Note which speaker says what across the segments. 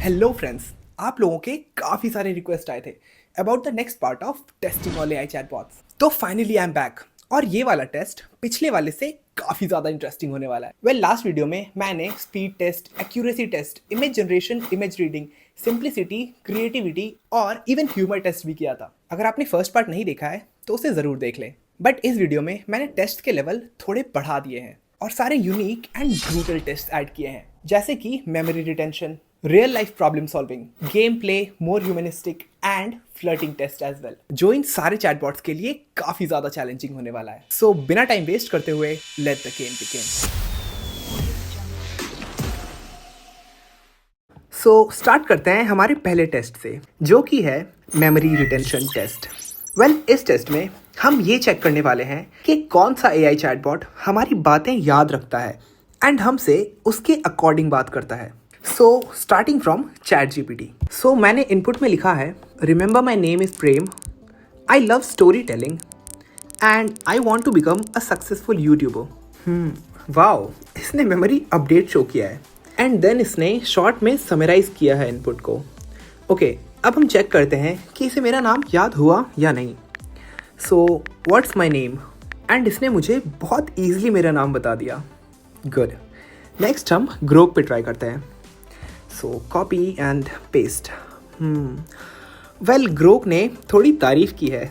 Speaker 1: Hello friends, आप लोगों के काफ़ी सारे रिक्वेस्ट आए थे about the next part of testing all AI chatbots. तो फाइनली आई एम बैक और ये वाला टेस्ट पिछले वाले से काफ़ी ज़्यादा इंटरेस्टिंग होने वाला है। लास्ट वीडियो में मैंने speed test, accuracy test, image generation, image reading, simplicity, creativity और इवन ह्यूमर टेस्ट भी किया था। अगर आपने फर्स्ट पार्ट नहीं देखा है तो उसे ज़रूर देख लें। बट इस वीडियो में मैंने टेस्ट के लेवल थोड़े बढ़ा दिए हैं और सारे unique and brutal test add किए हैं, जैसे कि memory retention, real life problem solving, game play, more humanistic and flirting test as well, जो इन सारे चैटबॉट्स के लिए काफी ज्यादा चैलेंजिंग होने वाला है। सो बिना टाइम वेस्ट करते हुए let the game begin. So start करते हैं हमारे पहले टेस्ट से, जो कि है मेमोरी रिटेंशन टेस्ट। इस टेस्ट में हम ये चेक करने वाले हैं कि कौन सा एआई चैटबॉट हमारी बातें याद रखता है एंड हमसे उसके अकॉर्डिंग बात करता है। So starting from ChatGPT। So मैंने इनपुट में लिखा है, remember my name is Prem, I love story telling and I want to become a successful YouTuber. Wow, इसने मेमोरी अपडेट शो किया है एंड देन इसने शॉर्ट में समराइज किया है इनपुट को। ओके, अब हम चेक करते हैं कि इसे मेरा नाम याद हुआ या नहीं। So what's my name and इसने मुझे बहुत ईजिली मेरा नाम बता दिया। गुड। नेक्स्ट हम ग्रोक पे ट्राई करते हैं। सो कॉपी एंड पेस्ट। ग्रोक ने थोड़ी तारीफ की है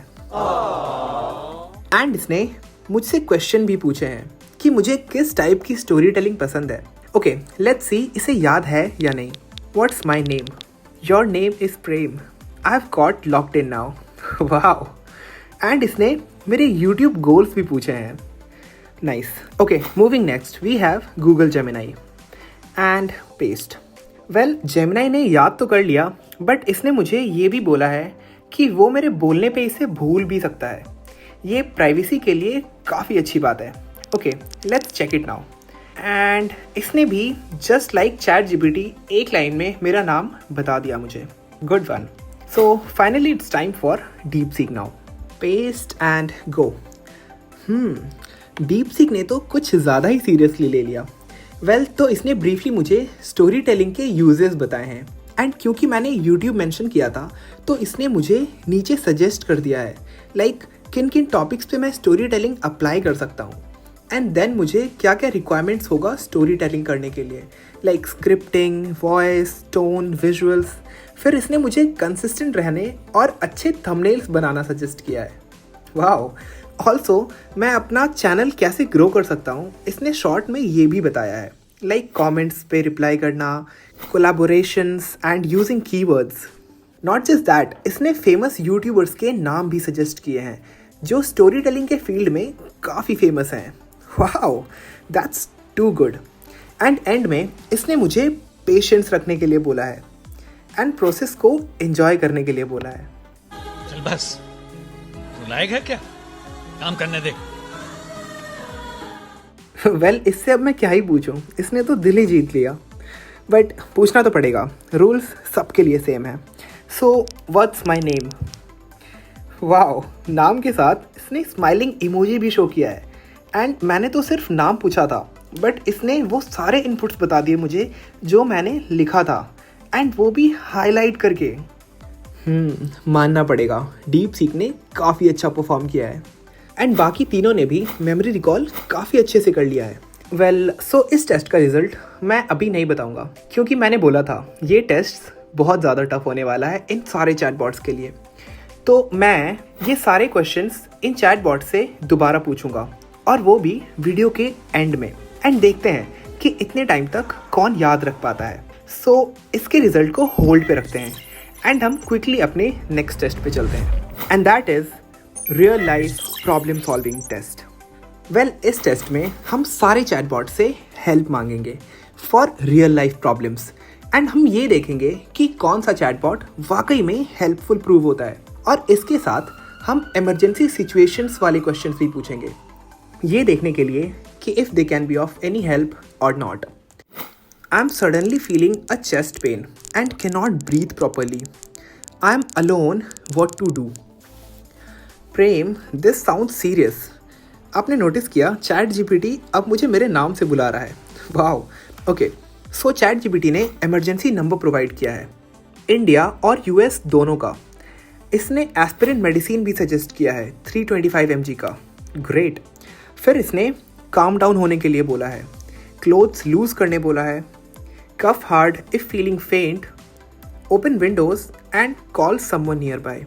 Speaker 1: एंड इसने मुझसे क्वेश्चन भी पूछे हैं कि मुझे किस टाइप की स्टोरी टेलिंग पसंद है। ओके, लेट्स सी इसे याद है या नहीं। What's my name? Your name is Prem, I have got locked in now. Wow. And इसने मेरे यूट्यूब गोल्स भी पूछे हैं। Nice. Okay, moving next we have Google Gemini and paste. Gemini ने याद तो कर लिया, बट इसने मुझे ये भी बोला है कि वो मेरे बोलने पे इसे भूल भी सकता है। ये प्राइवेसी के लिए काफ़ी अच्छी बात है। Okay, let's check it now. And इसने भी जस्ट लाइक ChatGPT एक लाइन में मेरा नाम बता दिया मुझे। Good one. So finally it's time for DeepSeek now. Paste and go. DeepSeek ने तो कुछ ज़्यादा ही सीरियसली ले लिया। तो इसने ब्रीफली मुझे स्टोरी टेलिंग के यूजेस बताए हैं एंड क्योंकि मैंने यूट्यूब मेंशन किया था तो इसने मुझे नीचे सजेस्ट कर दिया है लाइक किन किन टॉपिक्स पे मैं स्टोरी टेलिंग अप्लाई कर सकता हूँ एंड देन मुझे क्या क्या रिक्वायरमेंट्स होगा स्टोरी टेलिंग करने के लिए, like scripting, voice, tone, visuals. फिर इसने मुझे कंसिस्टेंट रहने और अच्छे थंबनेल्स बनाना सजेस्ट किया है। वाओ। ऑल्सो मैं अपना चैनल कैसे ग्रो कर सकता हूँ इसने शॉर्ट में ये भी बताया है, लाइक कमेंट्स पे रिप्लाई करना, collaborations and using keywords. Not just that, इसने फेमस यूट्यूबर्स के नाम भी सजेस्ट किए हैं जो स्टोरी टेलिंग के फील्ड में काफ़ी फेमस हैं। Wow, that's too good. And में इसने मुझे पेशेंस रखने के लिए बोला है एंड प्रोसेस को एंजॉय करने के लिए बोला है।
Speaker 2: चल बस, तू लायक है क्या? काम करने दे।
Speaker 1: इससे अब मैं क्या ही पूछूं, इसने तो दिल ही जीत लिया, बट पूछना तो पड़ेगा, रूल्स सबके लिए सेम है। So what's my name? Wow, नाम के साथ इसने स्माइलिंग इमोजी भी शो किया है एंड मैंने तो सिर्फ नाम पूछा था बट इसने वो सारे इनपुट्स बता दिए मुझे जो मैंने लिखा था एंड वो भी हाईलाइट करके। मानना पड़ेगा, डीप सीक ने काफ़ी अच्छा परफॉर्म किया है एंड बाकी तीनों ने भी मेमोरी रिकॉल काफ़ी अच्छे से कर लिया है। सो इस टेस्ट का रिजल्ट मैं अभी नहीं बताऊंगा क्योंकि मैंने बोला था ये टेस्ट बहुत ज़्यादा टफ होने वाला है इन सारे चैटबॉट्स के लिए। तो मैं ये सारे क्वेश्चंस इन चैटबॉट से दोबारा पूछूंगा और वो भी वीडियो के एंड में, एंड देखते हैं कि इतने टाइम तक कौन याद रख पाता है। सो इसके रिजल्ट को होल्ड पे रखते हैं एंड हम क्विकली अपने नेक्स्ट टेस्ट पे चलते हैं and that is real life problem solving test. इस टेस्ट में हम सारे चैटबॉट से हेल्प मांगेंगे for real life problems and हम ये देखेंगे कि कौन सा चैटबॉट वाकई में हेल्पफुल प्रूव होता है और इसके साथ हम इमरजेंसी सिचुएशंस वाले क्वेश्चन भी पूछेंगे, ये देखने के लिए कि if they can be of any help or not. I am suddenly feeling a chest pain and can not breathe properly. I am alone, what to do? Prem, this sound serious. आपने notice किया ChatGPT अब मुझे मेरे नाम से बुला रहा है। वाओ। ओके, सो चैट जीपीटी ने इमरजेंसी नंबर प्रोवाइड किया है, इंडिया और यूएस दोनों का। इसने एस्पिरिन मेडिसिन भी सजेस्ट किया है 325 mg का। ग्रेट। फिर इसने काम डाउन होने के लिए बोला है, क्लोथ्स लूज करने बोला है, कफ हार्ड इफ फीलिंग फेंट, open Windows and call someone near by.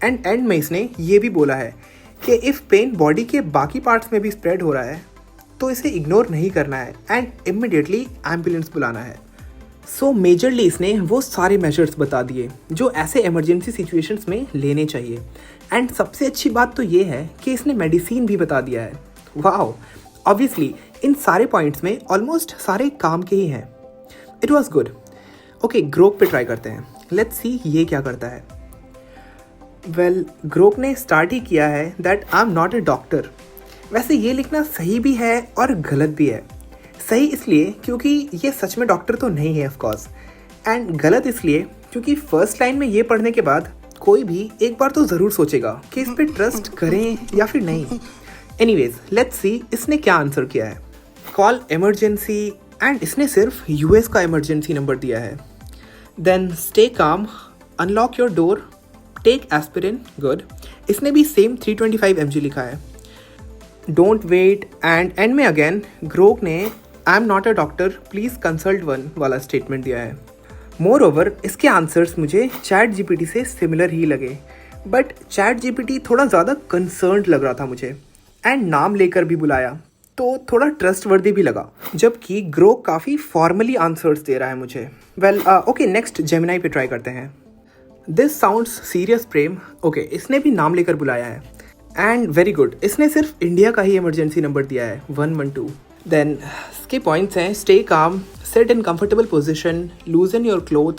Speaker 1: And end में इसने ये भी बोला है कि इफ़ पेन बॉडी के बाकी पार्ट्स में भी स्प्रेड हो रहा है तो इसे इग्नोर नहीं करना है एंड इमिडिएटली एम्बुलेंस बुलाना है। सो मेजरली इसने वो सारे मेजर्स बता दिए जो ऐसे इमरजेंसी सिचुएशंस में लेने चाहिए। एंड सबसे अच्छी बात तो ये है कि इसने मेडिसिन भी बता दिया है। वाओ, ऑब्वियसली इन सारे पॉइंट्स में ऑलमोस्ट सारे काम के ही हैं। It was good. Okay, Grok पे ट्राई करते हैं। लेट्स सी ये क्या करता है। वेल, ग्रोक ने स्टार्ट ही किया है that I am not a doctor. वैसे ये लिखना सही भी है और गलत भी है। सही इसलिए क्योंकि ये सच में डॉक्टर तो नहीं है ऑफकोर्स, एंड गलत इसलिए क्योंकि फर्स्ट लाइन में ये पढ़ने के बाद कोई भी एक बार तो ज़रूर सोचेगा कि इस पर ट्रस्ट करें या फिर नहीं। एनीवेज, लेट्स सी इसने क्या आंसर किया है। कॉल इमरजेंसी, एंड इसने सिर्फ यूएस का इमरजेंसी नंबर दिया है। Then stay calm, unlock your door, take aspirin, good. इसने भी सेम 325 mg लिखा है। डोंट वेट, एंड एंड में अगेन ग्रोक ने I am not a doctor please consult one वाला स्टेटमेंट दिया है। मोर ओवर इसके आंसर्स मुझे चैट जीपीटी से सिमिलर ही लगे, बट चैट जीपीटी थोड़ा ज़्यादा कंसर्न्ड लग रहा था मुझे, एंड नाम लेकर भी बुलाया तो थोड़ा ट्रस्टवर्दी भी लगा, जबकि ग्रोक काफ़ी फॉर्मली आंसर्स दे रहा है मुझे। वेल, ओके, नेक्स्ट जेमिनाई पे ट्राई करते हैं। This sounds serious Prem. Okay, इसने भी नाम लेकर बुलाया है एंड वेरी गुड। इसने सिर्फ इंडिया का ही इमरजेंसी नंबर दिया है 112। देन इसके पॉइंट्स हैं stay calm, sit in comfortable position, loosen your cloth,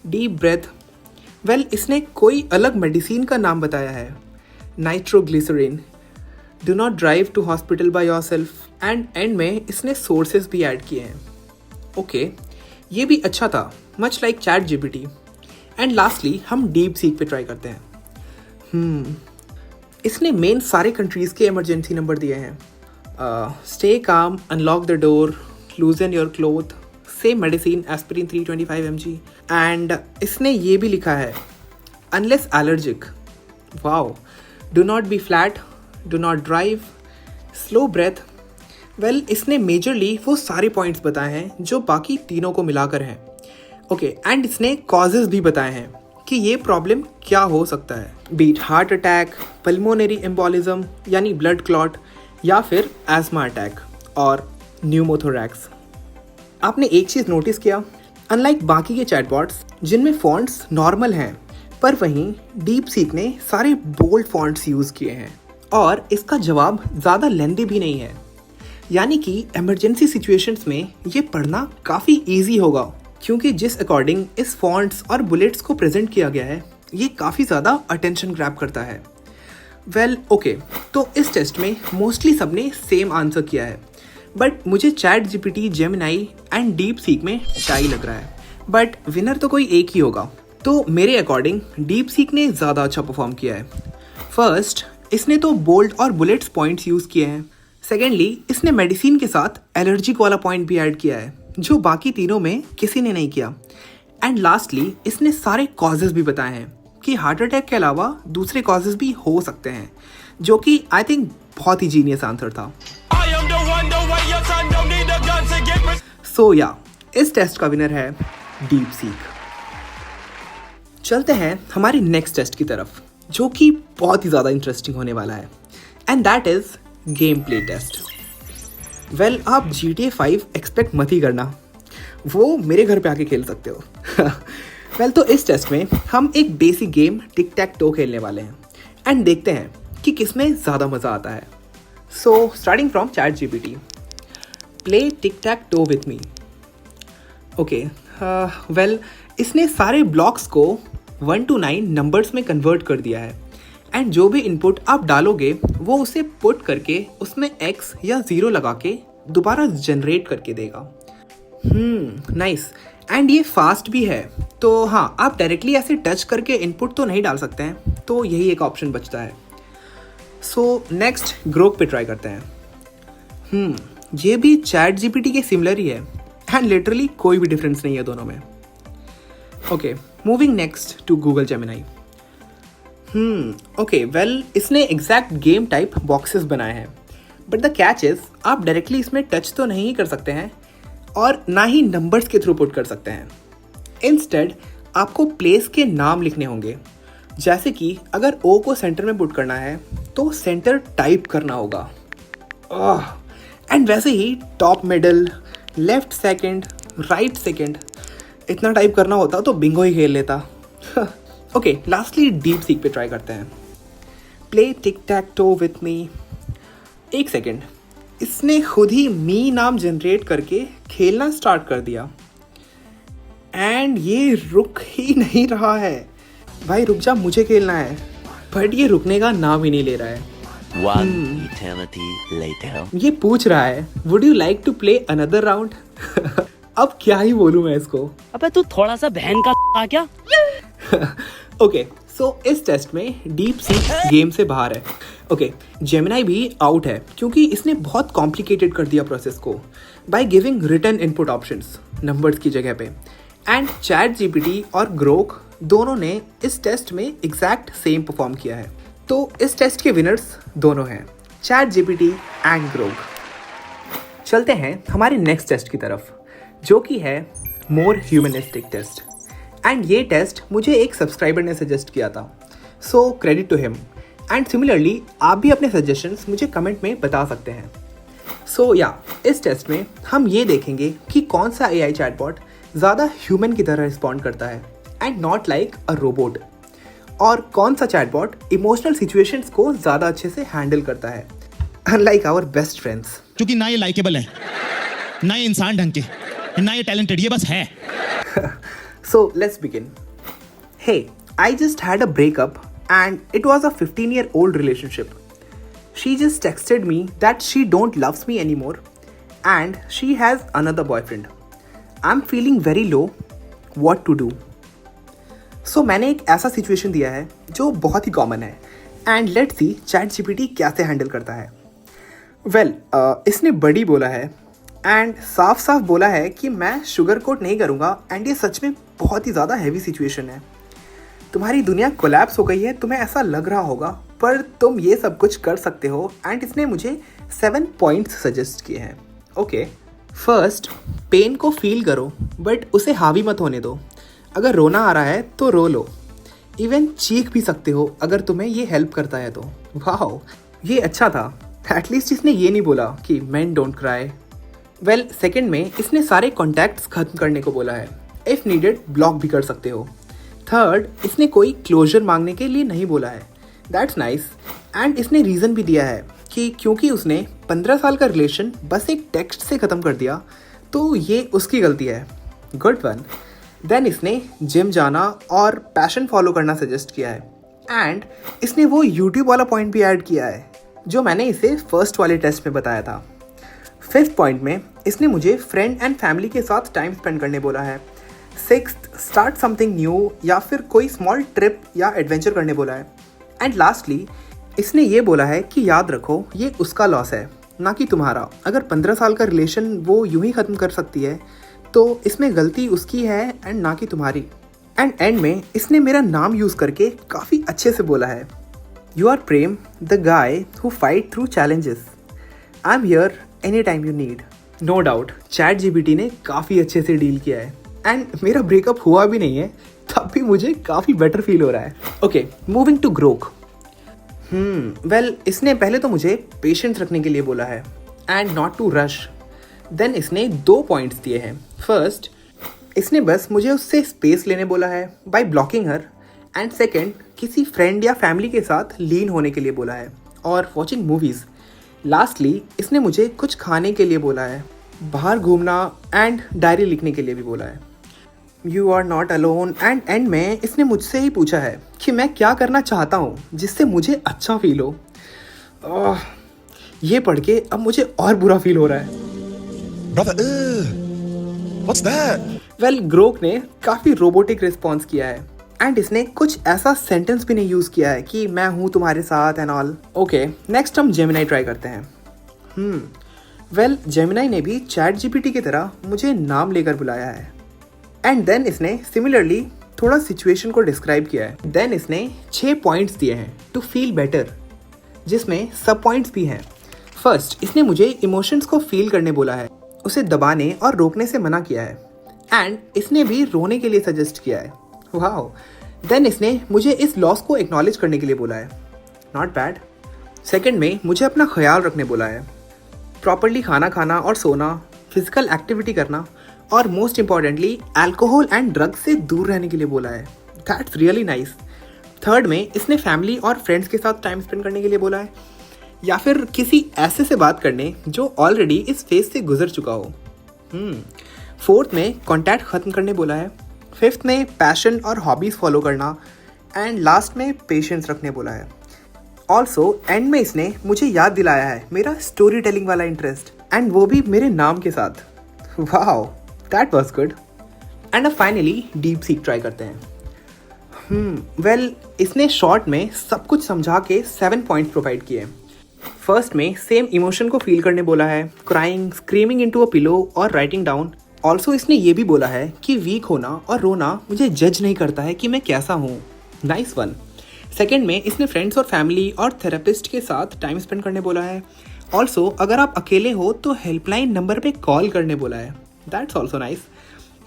Speaker 1: deep breath. Well, इसने कोई अलग मेडिसिन का नाम बताया है, nitroglycerin, do not drive to hospital by yourself, and end में इसने सोर्सेज भी ऐड किए हैं। ओके, ये भी अच्छा था, much like chat GPT. And lastly हम डीप सीक पे ट्राई करते हैं। इसने मेन सारे कंट्रीज़ के इमरजेंसी नंबर दिए हैं। Stay calm, unlock the door, loosen your cloth, same medicine aspirin 325 mg, and इसने ये भी लिखा है unless allergic. Wow, do not be flat, do not drive, slow breath. Well, इसने मेजरली वो सारे पॉइंट्स बताए हैं जो बाकी तीनों को मिलाकर हैं। ओके, एंड इसने कॉजेज़ भी बताए हैं कि ये प्रॉब्लम क्या हो सकता है, be it heart attack, pulmonary embolism यानी ब्लड क्लॉट, या फिर एस्मा अटैक और न्यूमोथोरैक्स। आपने एक चीज़ नोटिस किया, अनलाइक बाकी के चैटबॉट्स जिनमें फॉन्ट्स नॉर्मल हैं, पर वहीं डीप सीक ने सारे बोल्ड फॉन्ट्स यूज़ किए हैं और इसका जवाब ज़्यादा लेंदी भी नहीं है। यानी कि इमरजेंसी सिचुएशंस में ये पढ़ना काफ़ी ईजी होगा, क्योंकि जिस अकॉर्डिंग इस फॉन्ट्स और बुलेट्स को प्रेजेंट किया गया है ये काफ़ी ज़्यादा अटेंशन ग्रैब करता है। वेल, ओके, तो इस टेस्ट में मोस्टली सबने सेम आंसर किया है, बट मुझे chat GPT, Gemini and deep seek में टाई लग रहा है, बट विनर तो कोई एक ही होगा। तो मेरे अकॉर्डिंग डीप सीक ने ज़्यादा अच्छा परफॉर्म किया है। फर्स्ट, इसने तो बोल्ड और बुलेट्स पॉइंट्स यूज़ किए हैं। सेकेंडली, इसने मेडिसिन के साथ एलर्जिक वाला पॉइंट भी ऐड किया है जो बाकी तीनों में किसी ने नहीं किया। एंड लास्टली, इसने सारे कॉजेज़ भी बताए हैं कि हार्ट अटैक के अलावा दूसरे कॉजेज़ भी हो सकते हैं, जो कि आई थिंक बहुत ही जीनियस आंसर था। सो या, इस टेस्ट का विनर है डीप सीक। चलते हैं हमारे नेक्स्ट टेस्ट की तरफ, जो कि बहुत ही ज़्यादा इंटरेस्टिंग होने वाला है, and that is game play test. Well, आप GTA 5 एक्सपेक्ट मत ही करना, वो मेरे घर पे आके खेल सकते हो। वेल, तो इस टेस्ट में हम एक basic game tick tac to खेलने वाले हैं एंड देखते हैं कि किसमें ज़्यादा मज़ा आता है। So starting from chat GPT, play tic tac toe with me. Okay, well, इसने सारे ब्लॉक्स को 1 to 9 नंबर्स में कन्वर्ट कर दिया है, एंड जो भी इनपुट आप डालोगे वो उसे पुट करके उसमें x या 0 लगा के दोबारा जनरेट करके देगा। नाइस, एंड ये फास्ट भी है। तो हाँ, आप डायरेक्टली ऐसे टच करके इनपुट तो नहीं डाल सकते हैं, तो यही एक ऑप्शन बचता है। सो नेक्स्ट ग्रोक पे ट्राई करते हैं। ये भी चैट जीपीटी के सिमिलर ही है, एंड लिटरली कोई भी डिफरेंस नहीं है दोनों में. Okay, moving next to Google Gemini. Okay, well इसने एग्जैक्ट गेम टाइप बॉक्सेस बनाए हैं, बट द कैच इज आप डायरेक्टली इसमें टच तो नहीं कर सकते हैं और ना ही नंबर्स के थ्रू पुट कर सकते हैं. इंस्टेड आपको प्लेस के नाम लिखने होंगे. जैसे कि अगर ओ को सेंटर में पुट करना है तो सेंटर टाइप करना होगा. एंड वैसे ही top middle, left second, right second, इतना टाइप करना होता तो बिंगो ही खेल लेता. ओके, लास्टली डीप सीक पे ट्राई करते हैं. Play tic tac toe with me. एक सेकेंड, इसने खुद ही मी नाम जनरेट करके खेलना स्टार्ट कर दिया एंड ये रुक ही नहीं रहा है. भाई रुक जा, मुझे खेलना है. बट ये रुकने का नाम ही नहीं ले रहा है.
Speaker 3: One eternity later.
Speaker 1: ये पूछ रहा है would you like to play another round. अब क्या ही बोलूं मैं इसको.
Speaker 4: अबे तू थोड़ा सा बहन का आ क्या.
Speaker 1: ओके, सो इस टेस्ट में डीप सीक गेम से बाहर है. ओके, जेमिनाई भी आउट है क्योंकि इसने बहुत कॉम्प्लिकेटेड कर दिया प्रोसेस को by giving written input options numbers की जगह पे. एंड चैट जीपीटी और ग्रोक दोनों ने इस टेस्ट में एग्जैक्ट सेम परफॉर्म किया है. तो इस टेस्ट के विनर्स दोनों हैं, चैट जीपीटी एंड ग्रोक. चलते हैं हमारे नेक्स्ट टेस्ट की तरफ, जो कि है मोर ह्यूमनिस्टिक टेस्ट. एंड ये टेस्ट मुझे एक सब्सक्राइबर ने सजेस्ट किया था, so credit to him. And similarly आप भी अपने सजेशंस मुझे कमेंट में बता सकते हैं. सो या इस टेस्ट में हम ये देखेंगे कि कौन सा एआई चैटबॉट ज़्यादा ह्यूमन की तरह रिस्पॉन्ड करता है and not like a robot, और कौन सा चैटबॉट इमोशनल सिचुएशंस को ज़्यादा अच्छे से हैंडल करता है अनलाइक आवर बेस्ट फ्रेंड्स.
Speaker 5: क्योंकि ना ये लाइकेबल है, ना ये इंसान ढंग के, ना ये टैलेंटेड, ये बस है.
Speaker 1: So let's begin. Hey, I just had a breakup and it was a 15-year-old relationship. She just texted me that she don't loves me anymore and she has another boyfriend. I'm feeling very low. What to do? So मैंने एक ऐसा situation दिया है जो बहुत ही common है and let's see chat GPT कैसे handle करता है. वेल, इसने बड़ी बोला है एंड साफ साफ बोला है कि मैं शुगर कोट नहीं करूँगा एंड ये सच में बहुत ही ज़्यादा हैवी सिचुएशन है. तुम्हारी दुनिया कोलैप्स हो गई है, तुम्हें ऐसा लग रहा होगा, पर तुम ये सब कुछ कर सकते हो. एंड इसने मुझे 7 पॉइंट्स सजेस्ट किए हैं. ओके, फर्स्ट, पेन को फील करो बट उसे हावी मत होने दो. अगर रोना आ रहा है तो रो लो, इवन चीख भी सकते हो अगर तुम्हें ये हेल्प करता है तो. वाह, ये अच्छा था. एटलीस्ट इसने ये नहीं बोला कि man don't cry. Well, second में इसने सारे कॉन्टैक्ट्स खत्म करने को बोला है. इफ़ नीडेड ब्लॉक भी कर सकते हो. थर्ड, इसने कोई क्लोजर मांगने के लिए नहीं बोला है. That's nice. एंड इसने रीज़न भी दिया है कि क्योंकि उसने 15 साल का रिलेशन बस एक टेक्स्ट से ख़त्म कर दिया तो ये उसकी गलती है. Good one. देन इसने जिम जाना और पैशन फॉलो करना सजेस्ट किया है. एंड इसने वो यूट्यूब वाला पॉइंट भी ऐड किया है जो मैंने इसे फर्स्ट वाले टेस्ट में बताया था. फिफ्थ पॉइंट में इसने मुझे फ्रेंड एंड फैमिली के साथ टाइम स्पेंड करने बोला है. सिक्स्थ, स्टार्ट समथिंग न्यू या फिर कोई स्मॉल ट्रिप या एडवेंचर करने बोला है. एंड लास्टली इसने ये बोला है कि याद रखो ये उसका लॉस है ना कि तुम्हारा. अगर 15 साल का रिलेशन वो यूं ही ख़त्म कर सकती है तो इसमें गलती उसकी है एंड ना कि तुम्हारी. एंड एंड में इसने मेरा नाम यूज़ करके काफ़ी अच्छे से बोला है. You are Prem, the guy who fight through challenges. I am here any time you need. No doubt ChatGPT ने काफ़ी अच्छे से डील किया है एंड मेरा ब्रेकअप हुआ भी नहीं है तब भी मुझे काफ़ी बेटर फील हो रहा है. Okay, moving to Grok. Well, इसने पहले तो मुझे पेशेंस रखने के लिए बोला है and not to rush. Then इसने 2 पॉइंट्स दिए हैं. फर्स्ट, इसने बस मुझे उससे स्पेस लेने बोला है by blocking her. And second, किसी फ्रेंड या फैमिली के साथ लीन होने के लिए बोला है और वॉचिंग मूवीज़. लास्टली इसने मुझे कुछ खाने के लिए बोला है, बाहर घूमना एंड डायरी लिखने के लिए भी बोला है. You are not alone. And end में इसने मुझसे ही पूछा है कि मैं क्या करना चाहता हूँ जिससे मुझे अच्छा फील हो. ये पढ़ के अब मुझे और बुरा फील हो रहा है.
Speaker 5: Brother, what's that?
Speaker 1: Well, Grok ने काफ़ी रोबोटिक रिस्पॉन्स किया है एंड इसने कुछ ऐसा सेंटेंस भी नहीं यूज़ किया है कि मैं हूँ तुम्हारे साथ एंड ऑल. ओके, नेक्स्ट हम जेमिनाई ट्राई करते हैं. वेल जेमिनाई ने भी चैट जीपीटी की तरह मुझे नाम लेकर बुलाया है। एंड देन इसने सिमिलरली थोड़ा सिचुएशन को डिस्क्राइब किया है। देन इसने 6 पॉइंट्स दिए हैं टू फील बेटर, जिसमें सब पॉइंट्स भी हैं। फर्स्ट, इसने मुझे इमोशंस को फील करने बोला है, उसे दबाने और रोकने से मना किया है। एंड इसने भी रोने के लिए सजेस्ट किया है। वाह। देन इसने मुझे इस लॉस को एक्नॉलेज करने के लिए बोला है। Not bad. सेकंड में मुझे अपना ख्याल रखने बोला है, प्रॉपरली खाना खाना और सोना, फिजिकल एक्टिविटी करना और most importantly alcohol and drugs से दूर रहने के लिए बोला है। That's really nice. थर्ड में इसने फैमिली और फ्रेंड्स के साथ टाइम स्पेंड करने के लिए बोला है, या फिर किसी ऐसे से बात करने जो ऑलरेडी इस फेज से गुजर चुका हो। फोर्थ में कॉन्टैक्ट ख़त्म करने बोला है। फिफ्थ में पैशन और हॉबीज़ फॉलो करना। एंड लास्ट में पेशेंस रखने बोला है। ऑल्सो एंड में इसने मुझे याद दिलाया है मेरा स्टोरी टेलिंग वाला इंटरेस्ट, एंड वो भी मेरे नाम के साथ। Wow, that was good. And अब फाइनली डीप सीक ट्राई करते हैं। वेल इसने शॉर्ट में सब कुछ समझा के 7 पॉइंट्स प्रोवाइड किए। फर्स्ट में सेम इमोशन को फील करने बोला है, crying, screaming into a pillow और राइटिंग डाउन। ऑल्सो इसने ये भी बोला है कि वीक होना और रोना मुझे जज नहीं करता है कि मैं कैसा हूँ। Nice one. सेकेंड में इसने फ्रेंड्स और फैमिली और थेरेपिस्ट के साथ टाइम स्पेंड करने बोला है। ऑल्सो अगर आप अकेले हो तो हेल्पलाइन नंबर पे कॉल करने बोला है। That's also nice.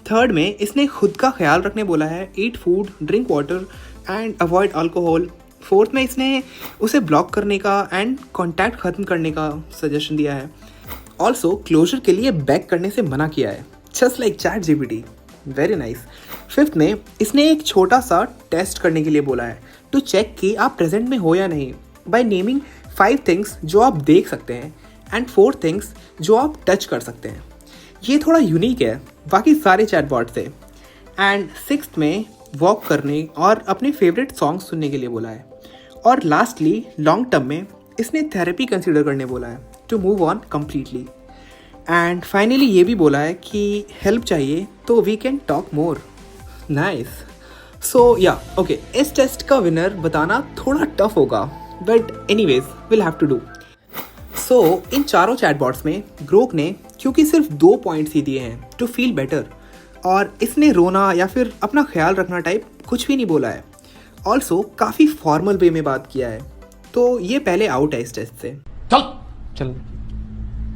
Speaker 1: थर्ड में इसने खुद का ख्याल रखने बोला है, eat food, drink water and avoid alcohol. Fourth में इसने उसे ब्लॉक करने का एंड कॉन्टैक्ट ख़त्म करने का सजेशन दिया है। ऑल्सो क्लोजर के लिए बैक करने से मना किया है, just like chat GPT. Very nice. Fifth में इसने एक छोटा सा टेस्ट करने के लिए बोला है, टू चेक कि आप प्रेजेंट में हो या नहीं, बाय नेमिंग 5 थिंग्स जो आप देख सकते हैं एंड 4 थिंग्स जो आप टच कर सकते हैं। ये थोड़ा यूनिक है बाकी सारे चैटबॉट से। एंड सिक्स्थ में वॉक करने और अपने फेवरेट सॉन्ग सुनने के लिए बोला है। और लास्टली लॉन्ग टर्म में इसने थेरेपी कंसीडर करने बोला है, to move on completely. And finally ये भी बोला है कि हेल्प चाहिए तो we can talk more. Nice. So yeah okay, इस टेस्ट का विनर बताना थोड़ा टफ होगा, but anyways will have to do. सो इन चारों चैटबॉट्स में ग्रोक ने क्योंकि सिर्फ 2 पॉइंट्स ही दिए हैं टू फील बेटर, और इसने रोना या फिर अपना ख्याल रखना टाइप कुछ भी नहीं बोला है। ऑल्सो काफ़ी फॉर्मल वे में बात किया है, तो ये पहले आउट है इस टेस्ट से।
Speaker 6: चल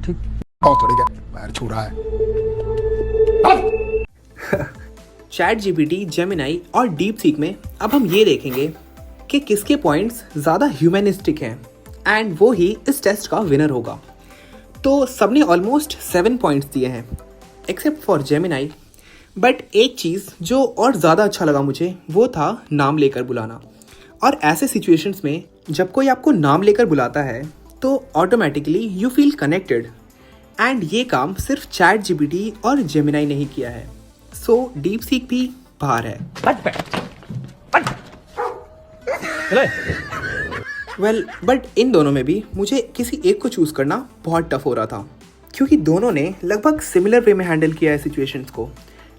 Speaker 6: ठीक थोड़ी क्या पैर छू रहा है।
Speaker 1: चैट जीपीटी, जेमिनाई और डीप सीक में अब हम ये देखेंगे कि किसके पॉइंट्स ज़्यादा ह्यूमनिस्टिक हैं, एंड वो ही इस टेस्ट का विनर होगा। तो सबने ऑलमोस्ट 7 पॉइंट्स दिए हैं एक्सेप्ट फॉर जेमिनाई। बट एक चीज़ जो और ज़्यादा अच्छा लगा मुझे वो था नाम लेकर बुलाना। और ऐसे सिचुएशंस में जब कोई आपको नाम लेकर बुलाता है तो automatically you feel connected, and ये काम सिर्फ चैट जीपीटी और जेमिनाई नहीं किया है। सो डीप सीक भी बाहर है। वेल बट इन दोनों में भी मुझे किसी एक को चूज़ करना बहुत टफ हो रहा था, क्योंकि दोनों ने लगभग सिमिलर वे में हैंडल किया है सिचुएशंस को,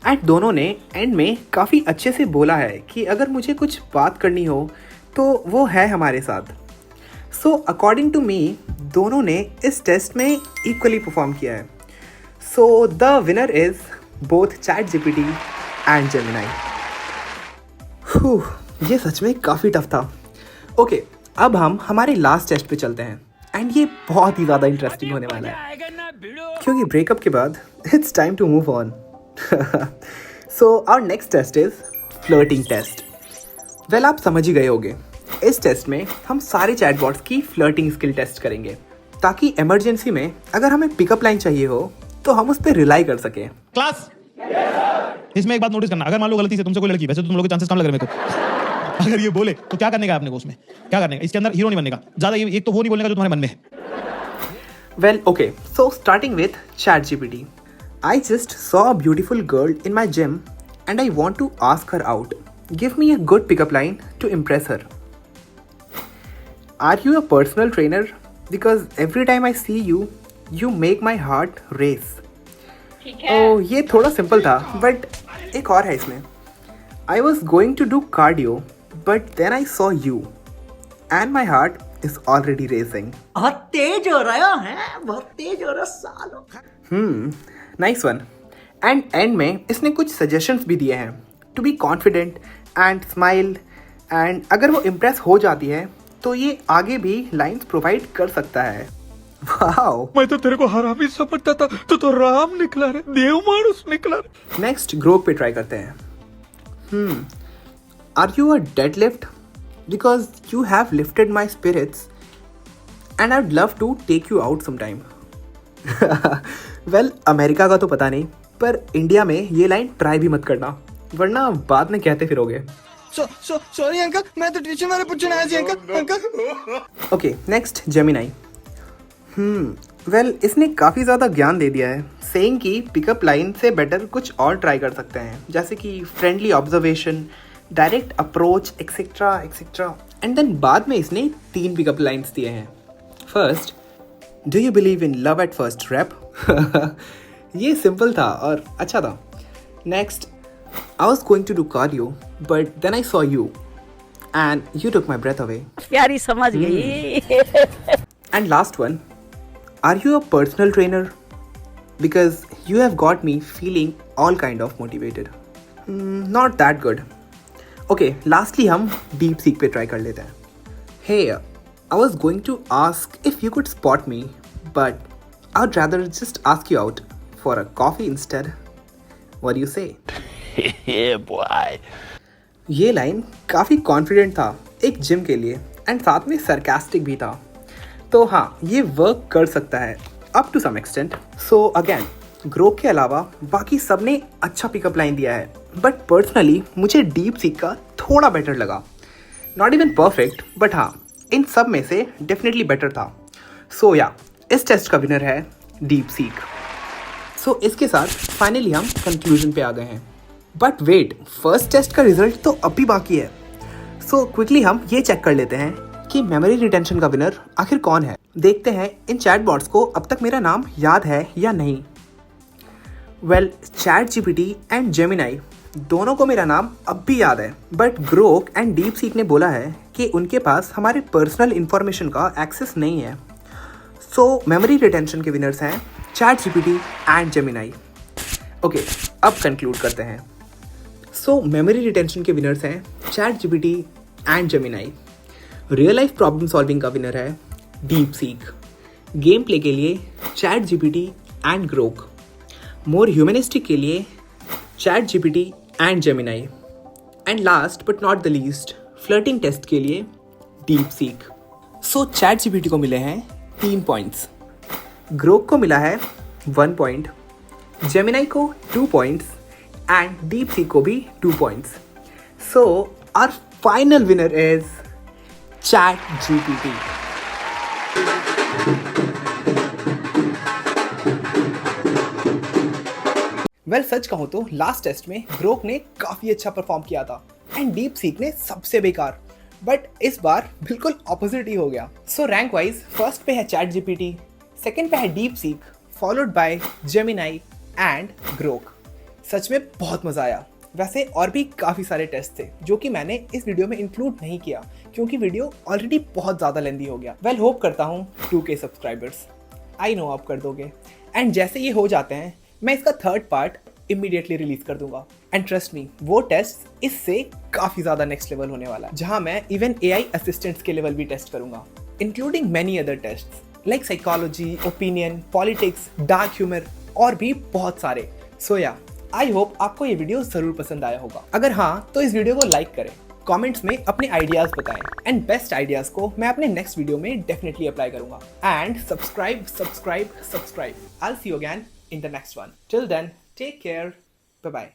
Speaker 1: एंड दोनों ने एंड में काफ़ी अच्छे से बोला है कि अगर मुझे कुछ बात करनी हो तो वो है हमारे साथ। सो अकॉर्डिंग टू मी दोनों ने इस टेस्ट में इक्वली परफॉर्म किया है। So the winner is both chat GPT and Gemini. ये सच में काफ़ी टफ था। ओके, अब हम हमारे लास्ट टेस्ट पे चलते हैं, एंड ये बहुत ही ज़्यादा इंटरेस्टिंग होने वाला है, क्योंकि ब्रेकअप के बाद it's time to move on. So our next test is flirting test. Well आप समझ ही गए होंगे, इस टेस्ट में हम सारे चैटबॉट्स की फ्लर्टिंग स्किल टेस्ट करेंगे, ताकि इमरजेंसी में अगर हमें पिकअप लाइन चाहिए हो तो हम उस पर रिलाई कर सकें।
Speaker 5: क्लास इसमें एक बात नोटिस करना, अगर मान लो गलती से तुमसे कोई लड़की, वैसे तो तुम लोगों के चांसेस कम लग रहे हैं मेरे को, अगर ये बोले तो क्या करने का आपने को, उसमें क्या करने का, इसके अंदर हीरो नहीं बनने का, ज्यादा एक तो वो नहीं बोलने का जो तुम्हारे मन में है।
Speaker 1: Well okay, so starting with chat GPT. I just saw a beautiful girl in my gym and I want to ask her out. Give me a good pickup line to impress her. Are you a personal trainer? Because every time I see you, you make my heart race. Oh, ये थोड़ा simple था, but एक और है इसमें। I was going to do cardio, but then I saw you, and my heart is already racing.
Speaker 7: बहुत तेज हो रहा है, बहुत तेज हो रहा सालो.
Speaker 1: Nice one. And end में इसने कुछ suggestions भी दिए हैं. To be confident and smile. And अगर वो impress हो जाती है तो ये आगे भी lines provide कर सकता है. Wow.
Speaker 2: मैं तो तेरे को हरामी समझता था, तो राम निकला रे, देव मानुस निकला रे.
Speaker 1: Next ग्रोक पे ट्राई करते हैं. Are you a deadlift? Because you have lifted my spirits and I'd love to take you out sometime. Well, America का तो पता नहीं, पर इंडिया में ये लाइन ट्राई भी मत करना, वरना बाद में कहते फिरोगे.
Speaker 6: सॉरी अंकल, मैं तो ट्यूशन वाले पूछने आया जी uncle.
Speaker 1: Okay, next Gemini. Well, इसने काफ़ी ज़्यादा ज्ञान दे दिया है, सेइंग कि पिकअप लाइन से बेटर कुछ और ट्राई कर सकते हैं, जैसे कि friendly observation, direct approach, etcetera etcetera. And then बाद में इसने 3 पिकअप लाइन्स दिए हैं. First, do you believe in love at first rap? ये सिंपल था और अच्छा था. Next, I was going to do cardio but then I saw you and you took my breath away.
Speaker 4: प्यारी समझ गई.
Speaker 1: And last one, are you a personal trainer? Because you have got me feeling all kind of motivated. Not that good. Okay, lastly हम DeepSeek पे try कर लेते हैं. Hey, I was going to ask if you could spot me, but I'd rather just ask you out for a coffee instead. What do you say?
Speaker 3: Yeah, boy.
Speaker 1: ये line काफ़ी confident था एक gym के लिए and साथ में sarcastic भी था. तो हाँ, ये वर्क कर सकता है up to some extent. So again, Grok के अलावा बाकी सब ने अच्छा पिकअप लाइन दिया है, बट पर्सनली मुझे डीप सीक का थोड़ा बेटर लगा. नॉट इवन परफेक्ट, बट हाँ, इन सब में से डेफिनेटली बेटर था. सो या, इस टेस्ट का विनर है डीप सीक. सो इसके साथ फाइनली हम कंक्लूजन पे आ गए हैं. बट वेट, फर्स्ट टेस्ट का रिजल्ट तो अब भी बाकी है. सो क्विकली हम ये चेक कर लेते हैं कि मेमोरी रिटेंशन का विनर आखिर कौन है. देखते हैं इन चैट बॉट्स को अब तक मेरा नाम याद है या नहीं. Well, chat GPT and Gemini दोनों को मेरा नाम अब भी याद है, but Grok and deep seek ने बोला है कि उनके पास हमारे पर्सनल इंफॉर्मेशन का एक्सेस नहीं है. सो मेमोरी रिटेंशन के विनर्स हैं chat GPT and Gemini. Okay, अब कंक्लूड करते हैं. सो मेमोरी रिटेंशन के विनर्स हैं chat GPT and Gemini. Real life problem solving का विनर है डीप सीक. गेम प्ले के लिए chat GPT and Grok. More humanistic के लिए chat GPT and Gemini. And last but not the least, flirting test के लिए DeepSeek. So chat GPT को मिले हैं 3 पॉइंट्स, ग्रोक को मिला है 1 पॉइंट, जेमिनाई को 2 पॉइंट्स एंड डीप सीक को भी 2 points. So our final winner is ChatGPT. Well, सच कहूं तो लास्ट टेस्ट में ग्रोक ने काफी अच्छा परफॉर्म किया था एंड डीप सीक ने सबसे बेकार. बट इस बार बिल्कुल ऑपोजिट ही हो गया. सो रैंक वाइज फर्स्ट पे है चैट जीपीटी, सेकंड पे है DeepSeek, followed by Gemini and Grok. सच में बहुत मजा आया. वैसे और भी काफ़ी सारे टेस्ट थे जो कि मैंने इस वीडियो में इंक्लूड नहीं किया क्योंकि वीडियो ऑलरेडी बहुत ज़्यादा लेंदी हो गया. वेल, होप करता हूँ 2K सब्सक्राइबर्स. आई नो आप कर दोगे. एंड जैसे ये हो जाते हैं मैं इसका 3rd पार्ट इमीडिएटली रिलीज कर दूंगा. एंड ट्रस्ट मी, वो टेस्ट इससे काफ़ी ज़्यादा नेक्स्ट लेवल होने वाला है, जहाँ मैं इवन AI असिस्टेंट्स के लेवल भी टेस्ट करूंगा, including many other taste like psychology, opinion, politics, dark humour और भी बहुत सारे. सो या, आई होप आपको ये वीडियो जरूर पसंद आया होगा. अगर हाँ, तो इस वीडियो को लाइक करें, कमेंट्स में अपने आइडियाज बताएं एंड बेस्ट आइडियाज को मैं अपने नेक्स्ट वीडियो में डेफिनेटली अप्लाई करूंगा. And subscribe. I'll see you again in the next one. Till then, take care. Bye bye.